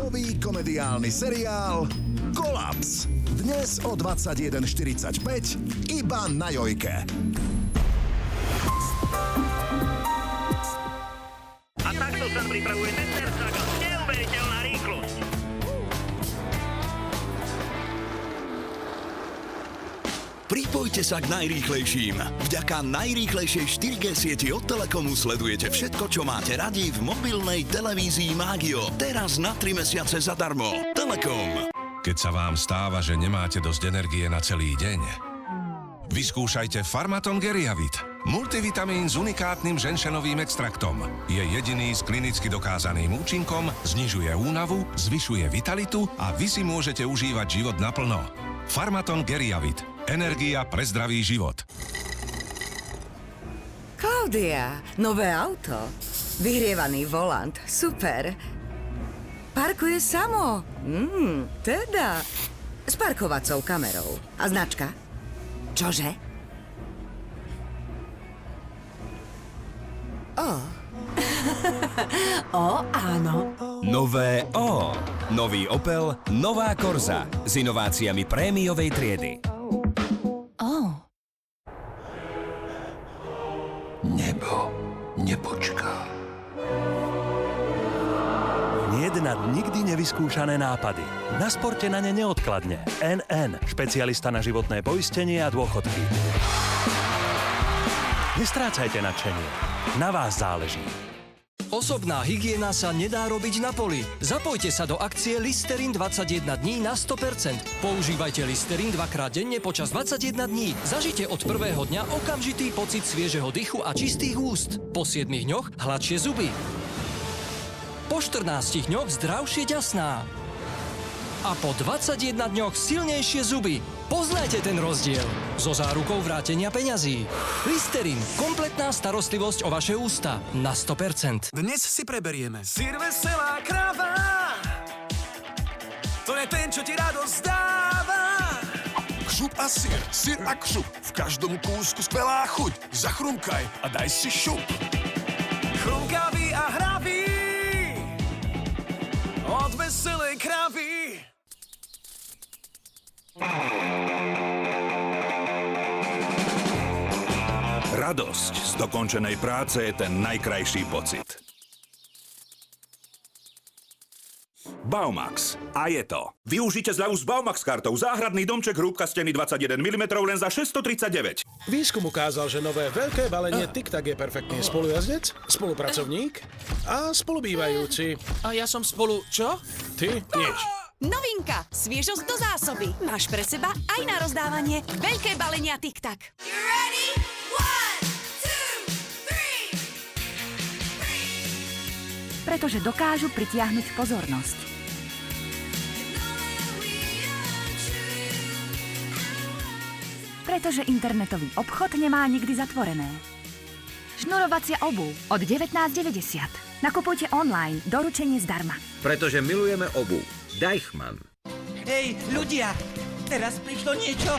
Nový komediálny seriál Kolaps. Dnes o 21:45 iba na Jojke. A takto sa pripravuje Mester Saga. Neuveriteľná rýchlosť. Pripojte sa k najrýchlejším. Vďaka najrýchlejšej 4G sieti od Telekomu sledujete všetko, čo máte radi v mobilnej televízii Magio. Teraz na 3 mesiace zadarmo. Telekom. Keď sa vám stáva, že nemáte dosť energie na celý deň, vyskúšajte Farmaton Geriavit. Multivitamín s unikátnym ženšenovým extraktom. Je jediný s klinicky dokázaným účinkom, znižuje únavu, zvyšuje vitalitu a vy si môžete užívať život naplno. Farmaton Geriavit. Energia pre zdravý život. Klaudia, nové auto. Vyhrievaný volant. Super. Parkuje samo. Teda. S parkovacou kamerou. A značka? Čože? Áno. Nové O. Nový Opel, nová Corsa s inováciami prémiovej triedy. Nebo nepočká. Nejednať nikdy nevyskúšané nápady. Na sporte na ne neodkladne. NN, špecialista na životné poistenie a dôchodky. Nestrácajte nadšenie. Na vás záleží. Osobná hygiena sa nedá robiť na poli. Zapojte sa do akcie Listerin 21 dní na 100%. Používajte Listerin dvakrát denne počas 21 dní. Zažite od prvého dňa okamžitý pocit sviežeho dychu a čistých úst. Po 7 dňoch hladšie zuby. Po 14 dňoch zdravšie ďasná. A po 21 dňoch silnejšie zuby. Poznajte ten rozdiel. So zárukou vrátenia peňazí. Listerin. Kompletná starostlivosť o vaše ústa. Na 100%. Dnes si preberieme. Syr veselá kráva. To je ten, čo ti radosť dáva. Kšup a syr, syr a kšup. V každom kúsku skvelá chuť. Zachrumkaj a daj si šup. Chrumkavý a hravý. Od veselej krávy. Radosť z dokončenej práce je ten najkrajší pocit. Baumax. A je to. Využite zľavu s Baumax kartou. Záhradný domček hrúbka steny 21 mm len za 639. Výskum ukázal, že nové veľké balenie Tic-Tac je perfektný spolujazdec, spolupracovník a spolubývajúci. A ja som spolu... čo? Ty? Nič. Novinka! Sviežosť do zásoby. Máš pre seba aj na rozdávanie veľké balenia Tic-Tac. Pretože dokážu pritiahnuť pozornosť. Pretože internetový obchod nemá nikdy zatvorené. Šnurovacia obuv od 19,90. Nakupujte online, doručenie zdarma. Pretože milujeme obuv. Deichmann. Hej, ľudia, teraz prišlo niečo,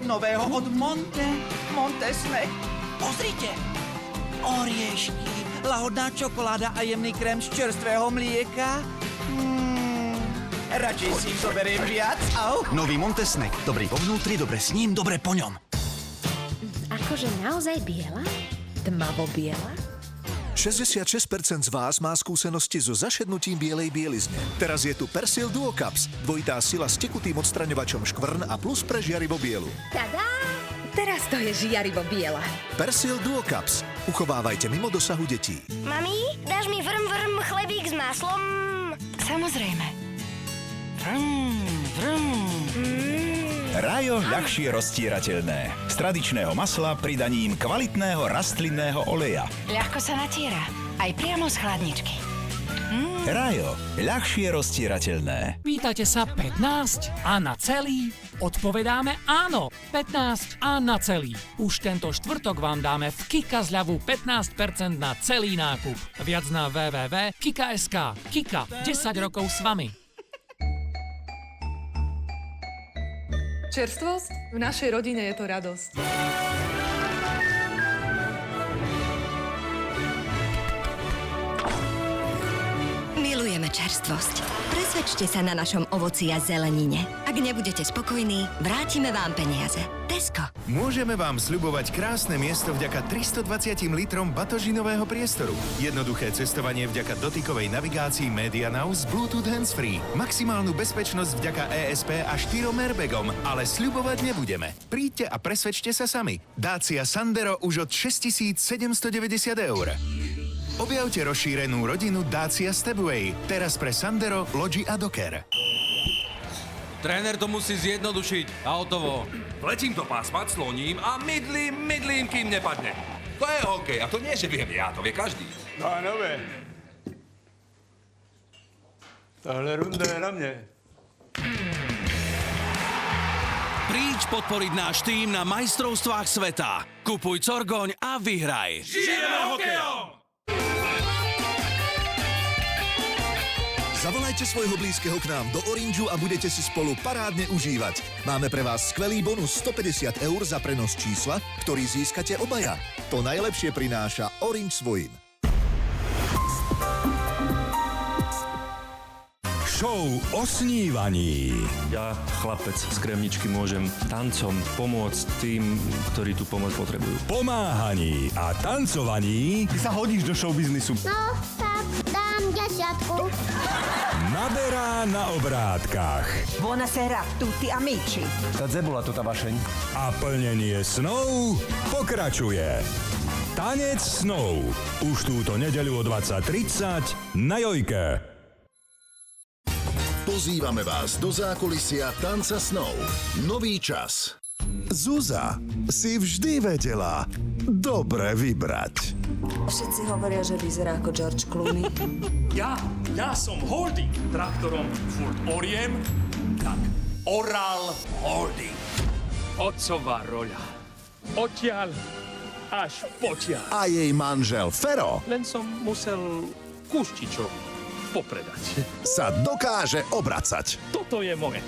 nového od Montesne. Pozrite, oriešky, lahodná čokoláda a jemný krém z čerstvého mlieka. Radšej si zoberiem viac, Nový Montesne. Dobrý vo vnútri, dobre s ním, dobre po ňom. Akože naozaj biela? Tmavo biela? 66% z vás má skúsenosti so zašednutím bielej bielizne. Teraz je tu Persil Duo Cups. Dvojitá sila s tekutým odstraňovačom škvrn a plus pre žiarivo bielu. Tadá! Teraz to je žiarivo biela. Persil Duo Cups. Uchovávajte mimo dosahu detí. Mami, dáš mi vrm chlebík s máslom? Samozrejme. Rajo ľahšie roztierateľné. Z tradičného masla pridaním kvalitného rastlinného oleja. Ľahko sa natiera. Aj priamo z chladničky. Rajo ľahšie roztierateľné. Pýtate sa 15 a na celý? Odpovedáme áno. 15 a na celý. Už tento štvrtok vám dáme v Kika zľavu 15% na celý nákup. Viac na www.kika.sk. Kika. 10 rokov s vami. Čerstvosť? V našej rodine je to radosť. Milujeme čerstvosť. Presvedčte sa na našom ovoci a zelenine. Ak nebudete spokojní, vrátime vám peniaze. Tesco. Môžeme vám sľubovať krásne miesto vďaka 320 litrom batožinového priestoru. Jednoduché cestovanie vďaka dotykovej navigácii Media Now s Bluetooth handsfree. Maximálnu bezpečnosť vďaka ESP a 4 airbagom. Ale sľubovať nebudeme. Príďte a presvedčte sa sami. Dacia Sandero už od 6790 €. Objavte rozšírenú rodinu Dacia Stepway. Teraz pre Sandero, Logi a Docker. Tréner to musí zjednodušiť a hotovo. Letím do pásma, cloním a mydlím, kým nepadne. To je hokej a to nie, že viem ja, to vie každý. Pánové, tahle runda je na mne. Príď podporiť náš tím na majstrovstvách sveta. Kupuj Corgoň a vyhraj. Žijeme hokejom! Zavolajte svojho blízkeho k nám do Orangeu a budete si spolu parádne užívať. Máme pre vás skvelý bonus 150 € za prenos čísla, ktorý získate obaja. To najlepšie prináša Orange svojim. Show o snívaní. Ja, chlapec z Kremničky, môžem tancom pomôcť tým, ktorí tú pomoc potrebujú. Pomáhaní a tancovaní. Ty sa hodíš do showbiznisu. No, tak dám 10. Naberá na obrátkach. Buonasera tutti amici. Tá zebola to tá vašeň. A plnenie snov pokračuje. Tanec snov. Už túto nedeľu o 20:30 na Jojke. Pozývame vás do zákulisia Tanca snov. Nový čas. Zuza si vždy vedela dobre vybrať. Všetci hovoria, že vyzerá ako George Clooney. Ja som holding traktorom furt oriem, tak oral holding. Otcová roľa. Odtiaľ až potiaľ. A jej manžel Fero Len som musel Kuštičovi popredať. sa dokáže obracať. Toto je moje.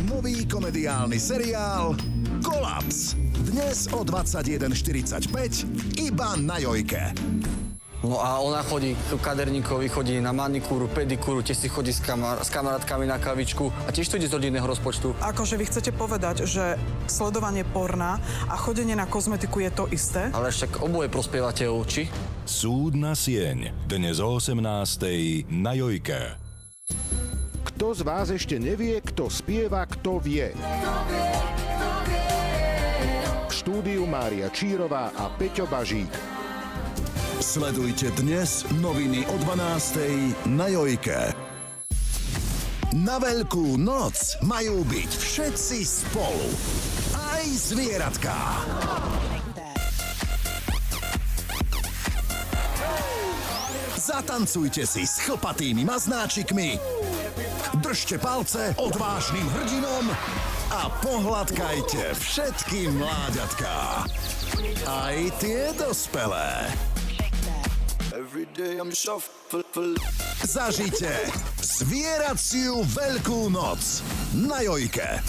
Nový komediálny seriál Kolaps. Dnes o 21:45 iba na Jojke. No a ona chodí k kaderníkovi, chodí na manikúru, pedikúru, tiež si chodí s kamarátkami na kavičku a tiež to ide z rodinného rozpočtu. Akože vy chcete povedať, že sledovanie porna a chodenie na kozmetiku je to isté? Ale však oboje prospievate či? Súd na sieň. Dnes o 18:00 na Jojke. Kto z vás ešte nevie, kto spieva, kto vie? V štúdiu Mária Čírová a Peťo Bažík. Sledujte dnes noviny o 12:00 na Jojke. Na Veľkú noc majú byť všetci spolu. Aj zvieratká. Zatancujte si s chlpatými maznáčikmi. Držte palce odvážnym hrdinom a pohľadkajte všetky mláďatká. Aj tie dospelé. Zažite zvieraciu Veľkú noc na Jojke.